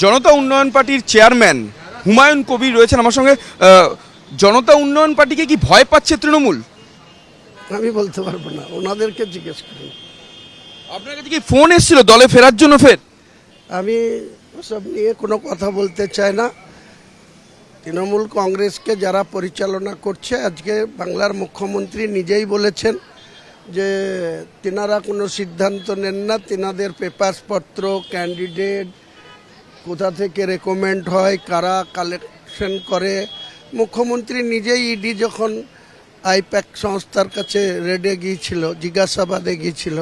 জনতা উন্নয়ন পার্টির চেয়ারম্যান হুমায়ুন কবির রয়েছেন আমার সঙ্গে। জনতা উন্নয়ন পার্টিকে কি ভয় পাচ্ছে তৃণমূল? আমি বলতে পারবো না, ওনাদেরকে জিজ্ঞেস করুন। আপনার কাছে কি ফোন এসেছিল দলে ফেরার জন্য? ফের আমি ওসব নিয়ে কোনো কথা বলতে চাই না। তৃণমূল কংগ্রেসকে যারা পরিচালনা করছে, আজকে বাংলার মুখ্যমন্ত্রী নিজেই বলেছেন যে তিনারা কোনো সিদ্ধান্ত নেন না, তিনাদের পেপারসপত্র, ক্যান্ডিডেট কোথা থেকে রেকমেন্ড হয়, কারা কালেকশন করে। মুখ্যমন্ত্রী নিজেই ইডি যখন আইপ্যাক সংস্থার কাছে রেডে গিয়েছিল, জিজ্ঞাসাবাদে গিয়েছিল,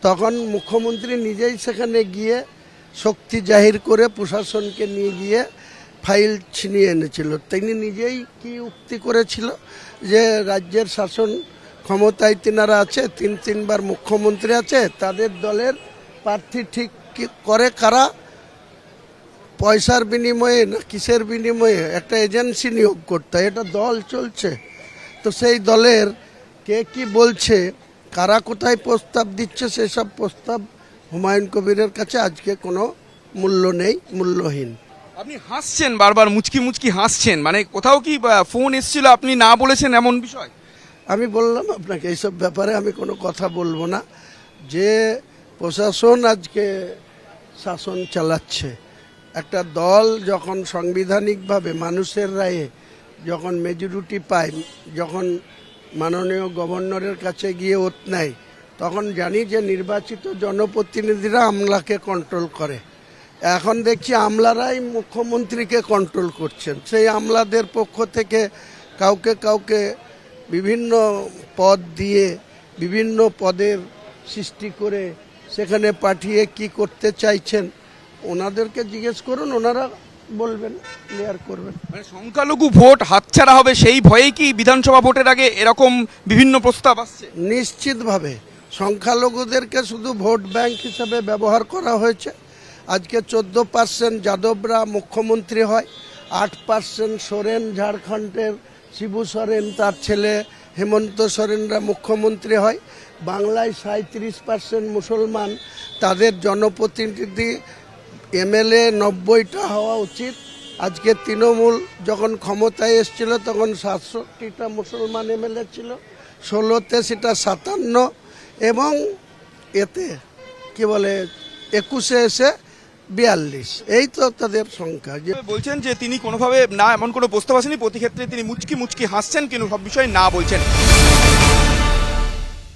তখন মুখ্যমন্ত্রী নিজেই সেখানে গিয়ে শক্তি জাহির করে প্রশাসনকে নিয়ে গিয়ে ফাইল ছিনিয়ে এনেছিল। তিনি নিজেই কি উক্তি করেছিল যে রাজ্যের শাসন ক্ষমতায় তিনারা আছে, তিনবার মুখ্যমন্ত্রী আছে, তাদের দলের প্রার্থী ঠিক করে কারা, পয়সার বিনিময়ে না কিসের বিনিময়ে একটা এজেন্সি নিয়োগ করতে হয়। এটা দল চলছে, তো সেই দলের কে কি বলছে, কারা কোথায় প্রস্তাব দিচ্ছে, সেসব প্রস্তাব হুমায়ুন কবিরের কাছে আজকে কোনো মূল্য নেই, মূল্যহীন। আপনি হাসছেন, বারবার মুচকি মুচকি হাসছেন, মানে কোথাও কি ফোন এসেছিল আপনি না বলেছেন এমন বিষয়? আমি বললাম আপনাকে এইসব ব্যাপারে আমি কোনো কথা বলবো না। যে প্রশাসন আজকে শাসন চালাচ্ছে, একটা দল যখন সাংবিধানিকভাবে মানুষের রায়ে যখন মেজরিটি পায়, যখন মাননীয় গভর্নরের কাছে গিয়ে ওত নেয়, তখন জানি যে নির্বাচিত জনপ্রতিনিধিরা আমলাকে কন্ট্রোল করে। এখন দেখছি আমলারাই মুখ্যমন্ত্রীকে কন্ট্রোল করছেন। সেই আমলাদের পক্ষ থেকে কাউকে কাউকে বিভিন্ন পদ দিয়ে, বিভিন্ন পদের সৃষ্টি করে সেখানে পাঠিয়ে কি করতে চাইছেন ওনাদেরকে জিজ্ঞেস করুন, ওনারা বলবেন, ক্লিয়ার করবেন। মানে সংখ্যালঘু ভোট হাতছাড়া হবে সেই ভয়েই কি বিধানসভা ভোটের আগে এরকম বিভিন্ন প্রস্তাব আসছে? নিশ্চিতভাবে সংখ্যালঘুদেরকে শুধু ভোট ব্যাংক হিসাবে ব্যবহার করা হয়েছে। আজকে 14% যাদবরা মুখ্যমন্ত্রী হয়, 8% সোরেন, ঝাড়খণ্ডের শিবু সোরেন তার ছেলে হেমন্ত সোরেনরা মুখ্যমন্ত্রী হয়। বাংলায় 37% মুসলমান, তাদের জনপ্রতিনিধি এমএলএ 90টা হওয়া উচিত। আজকে তৃণমূল যখন ক্ষমতায় এসেছিল তখন 67টা মুসলমান এমএলএ ছিল, 16তে সেটা 57, এবং এতে কি বলে 21-এ এসে 42। এই তো তাদের সংখ্যা। যে বলছেন যে তিনি কোনোভাবে না, এমন কোনো প্রস্তাব আসেনি, প্রতি ক্ষেত্রে তিনি মুচকি মুচকি হাসছেন, কিন্তু সব বিষয়ে না বলছেন।